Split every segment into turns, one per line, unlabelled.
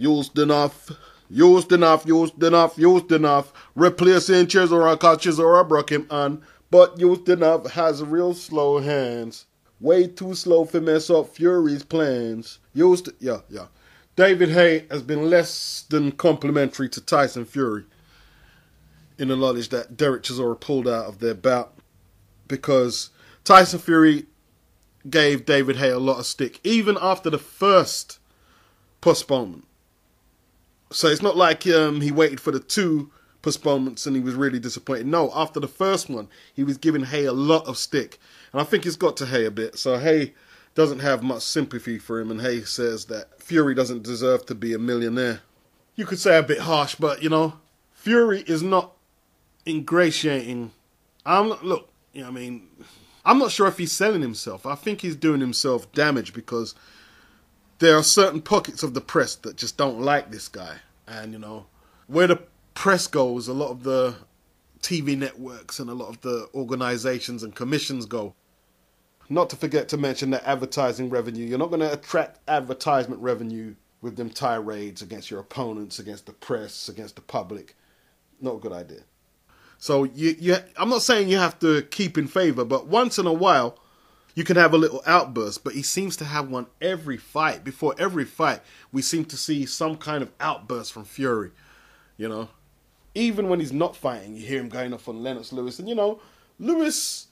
Ustinov, Ustinov. Replacing Chisora cause Chisora broke him on. But Ustinov has real slow hands. Way too slow for mess up Fury's plans. David Haye has been less than complimentary to Tyson Fury in the knowledge that Derek Chisora pulled out of their bout, because Tyson Fury gave David Haye a lot of stick, even after the first postponement. So it's not like he waited for the two postponements and he was really disappointed. No, after the first one, he was giving Haye a lot of stick. And I think it's got to Haye a bit. So Haye doesn't have much sympathy for him, and Haye says that Fury doesn't deserve to be a millionaire. You could say a bit harsh, but, you know, Fury is not ingratiating. I'm not sure if he's selling himself. I think he's doing himself damage, because there are certain pockets of the press that just don't like this guy. And, you know, where the press goes, a lot of the TV networks and a lot of the organizations and commissions go. Not to forget to mention that advertising revenue. You're not going to attract advertisement revenue with them tirades against your opponents, against the press, against the public. Not a good idea. So I'm not saying you have to keep in favor, but once in a while you can have a little outburst. But he seems to have one every fight. Before every fight, we seem to see some kind of outburst from Fury. You know, even when he's not fighting, you hear him going off on Lennox Lewis. And, you know, Lewis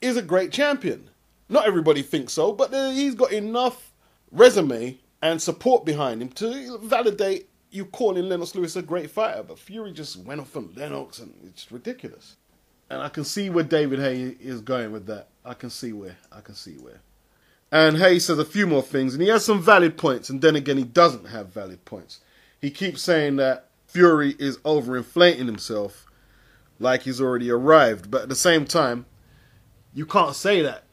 is a great champion. Not everybody thinks so, but he's got enough resume and support behind him to validate you calling Lennox Lewis a great fighter. But Fury just went off on Lennox, and it's ridiculous. And I can see where David Haye is going with that. I can see where. And Haye says a few more things, and he has some valid points, and then again he doesn't have valid points. He keeps saying that Fury is overinflating himself like he's already arrived. But at the same time, you can't say that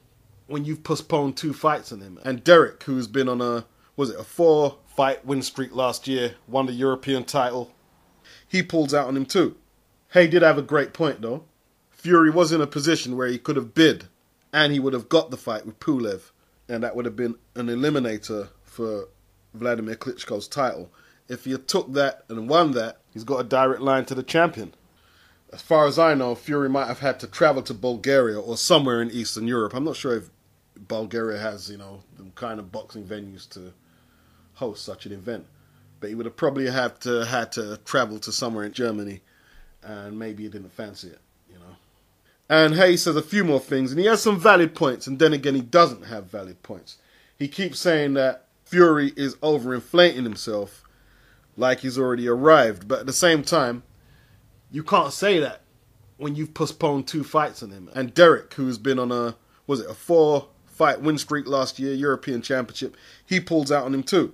when you've postponed 2 fights on him. And Derek, who's been on a 4-fight win streak last year, won the European title, he pulls out on him too. Haye did have a great point though. Fury was in a position where he could have bid, and he would have got the fight with Pulev, and that would have been an eliminator for Vladimir Klitschko's title. If he had took that and won that, he's got a direct line to the champion. As far as I know, Fury might have had to travel to Bulgaria or somewhere in Eastern Europe. I'm not sure if Bulgaria has, you know, the kind of boxing venues to host such an event. But he would have probably had to travel to somewhere in Germany, and maybe he didn't fancy it, you know. And Haye says a few more things, and he has some valid points, and then again he doesn't have valid points. He keeps saying that Fury is overinflating himself like he's already arrived. But at the same time, you can't say that when you've postponed 2 fights on him. And Derek, who's been on a 4-fight win streak last year, European Championship, he pulls out on him too.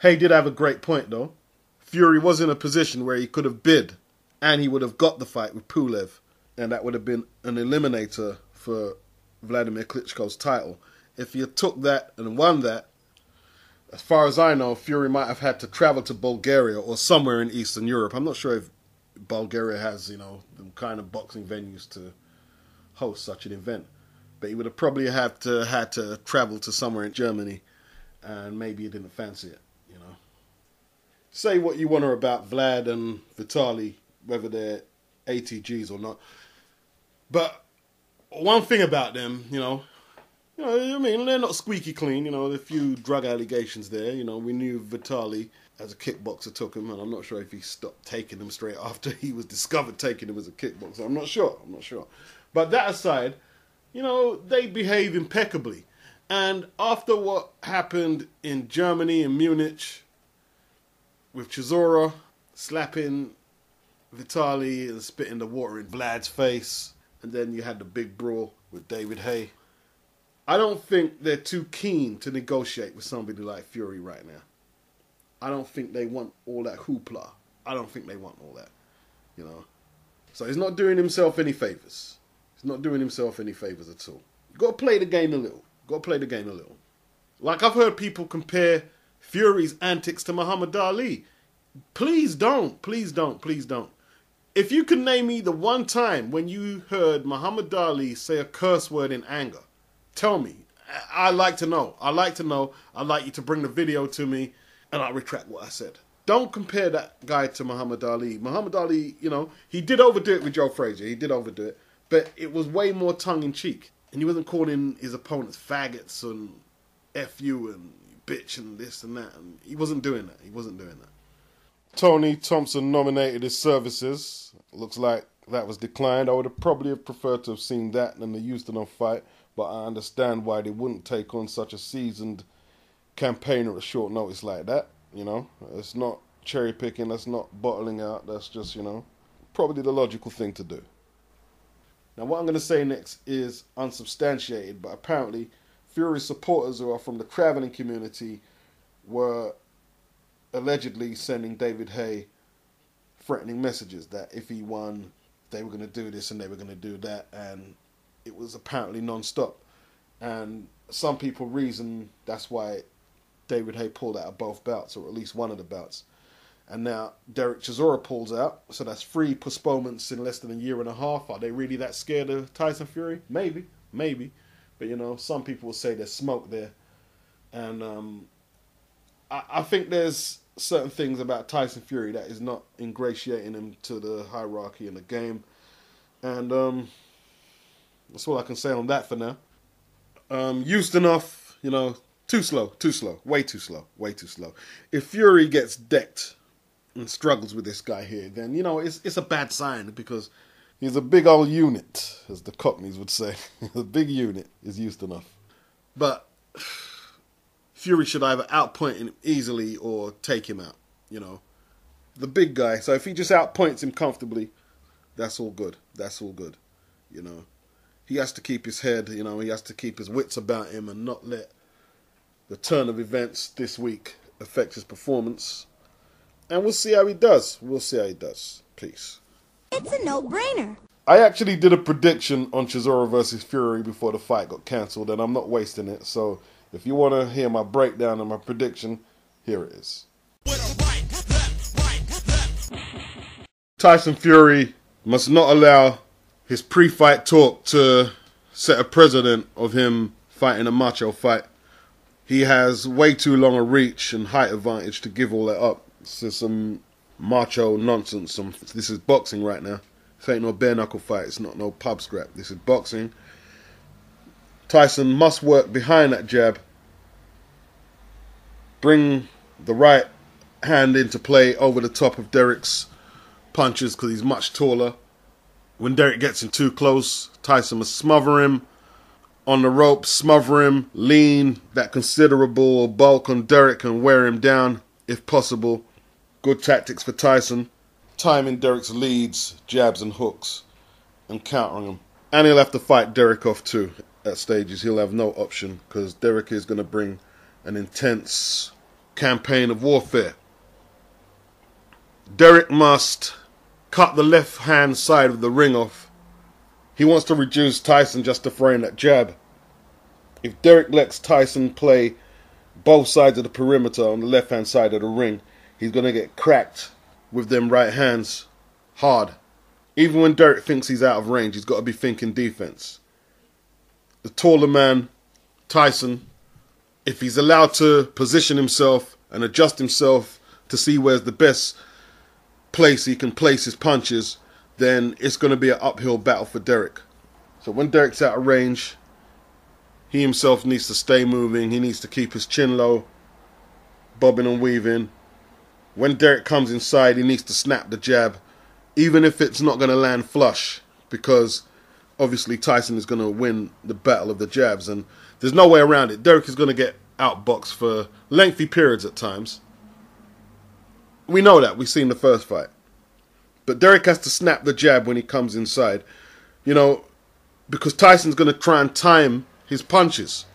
Haye did have a great point though. Fury was in a position where he could have bid, and he would have got the fight with Pulev, and that would have been an eliminator for Vladimir Klitschko's title. If he had took that and won that, as far as I know, Fury might have had to travel to Bulgaria or somewhere in Eastern Europe. I'm not sure if Bulgaria has, you know, the kind of boxing venues to host such an event. But he would have probably had to travel to somewhere in Germany, and maybe he didn't fancy it, you know. Say what you want to about Vlad and Vitaly, whether they're ATGs or not. But one thing about them, you know, I mean, they're not squeaky clean, you know, there are a few drug allegations there. You know, we knew Vitaly, as a kickboxer, took them, and I'm not sure if he stopped taking them straight after he was discovered taking them as a kickboxer. I'm not sure. But that aside, you know, they behave impeccably. And after what happened in Germany, in Munich, with Chisora slapping Vitaly and spitting the water in Vlad's face, and then you had the big brawl with David Haye, I don't think they're too keen to negotiate with somebody like Fury right now. I don't think they want all that hoopla. I don't think they want all that, you know. So he's not doing himself any favours. He's not doing himself any favours at all. You've got to play the game a little. Like, I've heard people compare Fury's antics to Muhammad Ali. Please don't. If you can name me the one time when you heard Muhammad Ali say a curse word in anger, tell me. I'd like to know. I'd like you to bring the video to me, and I'll retract what I said. don't compare that guy to Muhammad Ali. Muhammad Ali, you know, he did overdo it with Joe Frazier. He did overdo it. But it was way more tongue-in-cheek. And he wasn't calling his opponents faggots and F you and bitch and this and that. And he wasn't doing that. He wasn't doing that. Tony Thompson nominated his services. Looks like that was declined. I would have probably preferred to have seen that than the Ustinov fight. But I understand why they wouldn't take on such a seasoned campaigner at short notice like that. You know, it's not cherry picking. That's not bottling out. That's just, you know, probably the logical thing to do. Now, what I'm going to say next is unsubstantiated, but apparently Fury supporters who are from the traveling community were allegedly sending David Haye threatening messages that if he won, they were going to do this and they were going to do that, and it was apparently non-stop. And some people reason that's why David Haye pulled out of both bouts, or at least one of the bouts. And now Derek Chisora pulls out, so that's 3 postponements in less than a year and a half. Are they really that scared of Tyson Fury? Maybe. But, you know, some people will say there's smoke there. And I think there's certain things about Tyson Fury that is not ingratiating him to the hierarchy in the game. And that's all I can say on that for now. Ustinov, you know, too slow, way too slow. If Fury gets decked and struggles with this guy here, then, you know, it's a bad sign, because he's a big old unit, as the Cockneys would say. A big unit is Ustinov. But Fury should either outpoint him easily or take him out, you know. The big guy, so if he just outpoints him comfortably, that's all good. You know. He has to keep his head, you know, he has to keep his wits about him and not let the turn of events this week affect his performance. And we'll see how he does. Peace.
It's a no-brainer.
I actually did a prediction on Chisora versus Fury before the fight got cancelled, and I'm not wasting it. So if you want to hear my breakdown and my prediction, here it is. Tyson Fury must not allow his pre-fight talk to set a precedent of him fighting a macho fight. He has way too long a reach and height advantage to give all that up. This is some macho nonsense. This is boxing right now. This ain't no bare knuckle fight. It's not no pub scrap. This is boxing. Tyson must work behind that jab. Bring the right hand into play over the top of Derek's punches, because he's much taller. When Derek gets in too close, Tyson must smother him on the rope, smother him, lean that considerable bulk on Derek and wear him down if possible. Good tactics for Tyson. Timing Derek's leads, jabs and hooks, and countering him. And he'll have to fight Derek off too at stages. He'll have no option, because Derek is going to bring an intense campaign of warfare. Derek must cut the left-hand side of the ring off. He wants to reduce Tyson just to throwing that jab. If Derek lets Tyson play both sides of the perimeter on the left-hand side of the ring, he's going to get cracked with them right hands hard. Even when Derek thinks he's out of range, he's got to be thinking defense. The taller man, Tyson, if he's allowed to position himself and adjust himself to see where's the best place he can place his punches, then it's going to be an uphill battle for Derek. So when Derek's out of range, he himself needs to stay moving. He needs to keep his chin low, bobbing and weaving. When Derek comes inside, he needs to snap the jab, even if it's not going to land flush, because obviously Tyson is going to win the battle of the jabs, and there's no way around it. Derek is going to get outboxed for lengthy periods at times. We know that. We've seen the first fight. But Derek has to snap the jab when he comes inside, you know, because Tyson's going to try and time his punches.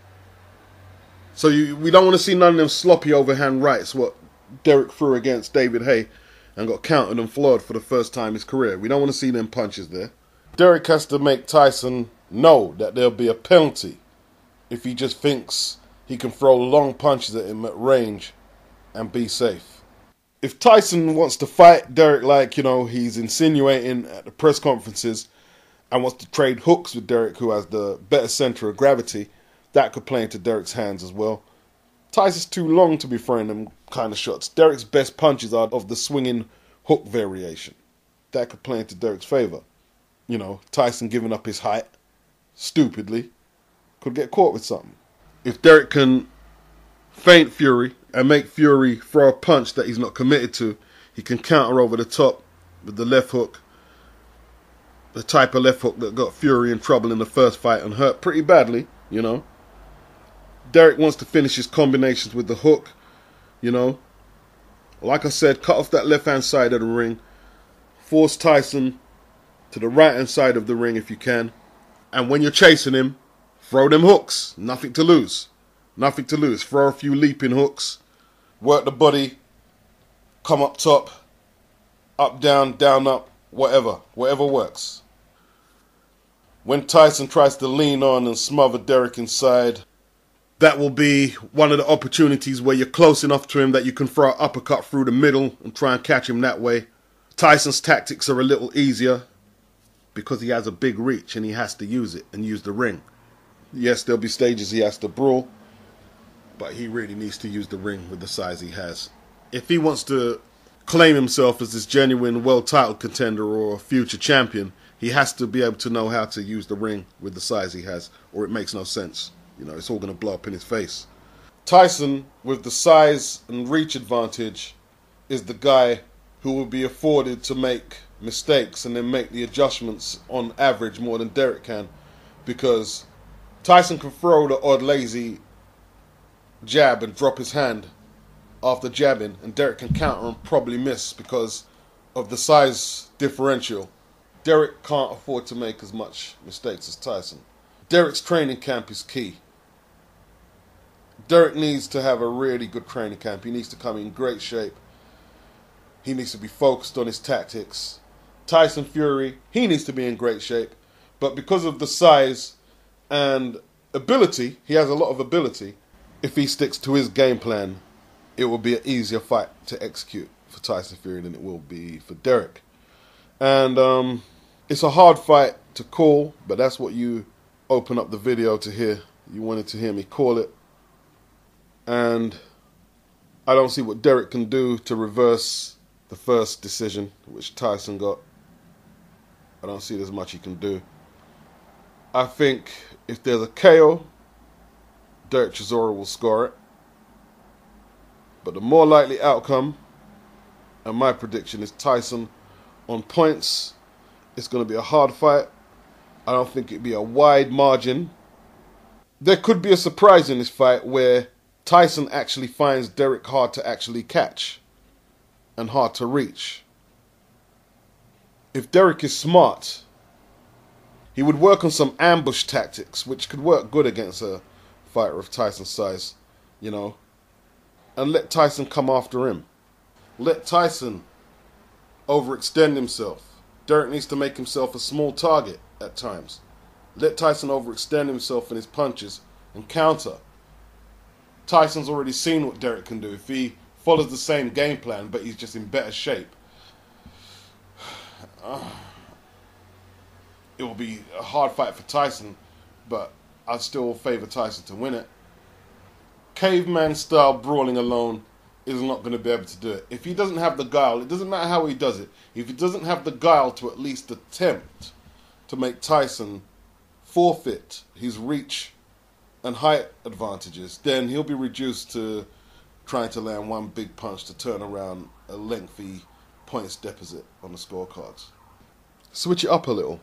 So we don't want to see none of them sloppy overhand rights, what Derek threw against David Haye and got countered and floored for the first time in his career. We don't want to see them punches there. Derek has to make Tyson know that there'll be a penalty if he just thinks he can throw long punches at him at range and be safe. If Tyson wants to fight Derek like, you know, he's insinuating at the press conferences and wants to trade hooks with Derek, who has the better center of gravity, that could play into Derek's hands as well. Tyson's too long to be throwing them kind of shots. Derek's best punches are of the swinging hook variation. That could play into Derek's favour. You know, Tyson giving up his height, stupidly, could get caught with something. If Derek can feint Fury and make Fury throw a punch that he's not committed to, he can counter over the top with the left hook. The type of left hook that got Fury in trouble in the first fight and hurt pretty badly, you know. Derek wants to finish his combinations with the hook, you know. Like I said, cut off that left-hand side of the ring. Force Tyson to the right-hand side of the ring if you can. And when you're chasing him, throw them hooks. Nothing to lose. Nothing to lose. Throw a few leaping hooks. Work the body. Come up top. Up, down, up. Whatever. Whatever works. When Tyson tries to lean on and smother Derek inside, that will be one of the opportunities where you're close enough to him that you can throw an uppercut through the middle and try and catch him that way. Tyson's tactics are a little easier because he has a big reach and he has to use it and use the ring. Yes, there'll be stages he has to brawl, but he really needs to use the ring with the size he has. If he wants to claim himself as this genuine world title contender or a future champion, he has to be able to know how to use the ring with the size he has, or it makes no sense. You know, it's all going to blow up in his face. Tyson, with the size and reach advantage, is the guy who will be afforded to make mistakes and then make the adjustments on average more than Derek can, because Tyson can throw the odd lazy jab and drop his hand after jabbing, and Derek can counter and probably miss because of the size differential. Derek can't afford to make as much mistakes as Tyson. Derek's training camp is key. Derek needs to have a really good training camp. He needs to come in great shape. He needs to be focused on his tactics. Tyson Fury, he needs to be in great shape. But because of the size and ability, he has a lot of ability. If he sticks to his game plan, it will be an easier fight to execute for Tyson Fury than it will be for Derek. And it's a hard fight to call, but that's what you open up the video to hear. You wanted to hear me call it. And I don't see what Derek can do to reverse the first decision, which Tyson got. I don't see there's much he can do. I think if there's a KO, Derek Chisora will score it. But the more likely outcome, and my prediction, is Tyson on points. It's going to be a hard fight. I don't think it'd be a wide margin. There could be a surprise in this fight where Tyson actually finds Derek hard to actually catch and hard to reach. If Derek is smart, he would work on some ambush tactics, which could work good against a fighter of Tyson's size, you know, and let Tyson come after him. Let Tyson overextend himself. Derek needs to make himself a small target at times. Let Tyson overextend himself in his punches and counter. Tyson's already seen what Derek can do. If he follows the same game plan, but he's just in better shape, it will be a hard fight for Tyson, but I still favour Tyson to win it. Caveman style brawling alone is not going to be able to do it. If he doesn't have the guile, it doesn't matter how he does it. If he doesn't have the guile to at least attempt to make Tyson forfeit his reach and height advantages, then he'll be reduced to trying to land one big punch to turn around a lengthy points deficit on the scorecards. Switch it up a little.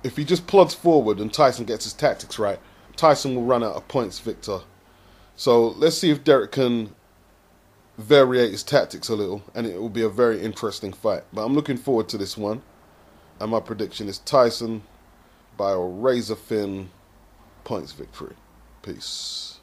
If he just plods forward and Tyson gets his tactics right, Tyson will run out of points victor. So let's see if Derek can variate his tactics a little, and it will be a very interesting fight. But I'm looking forward to this one, and my prediction is Tyson by a razor-thin points victory. Peace.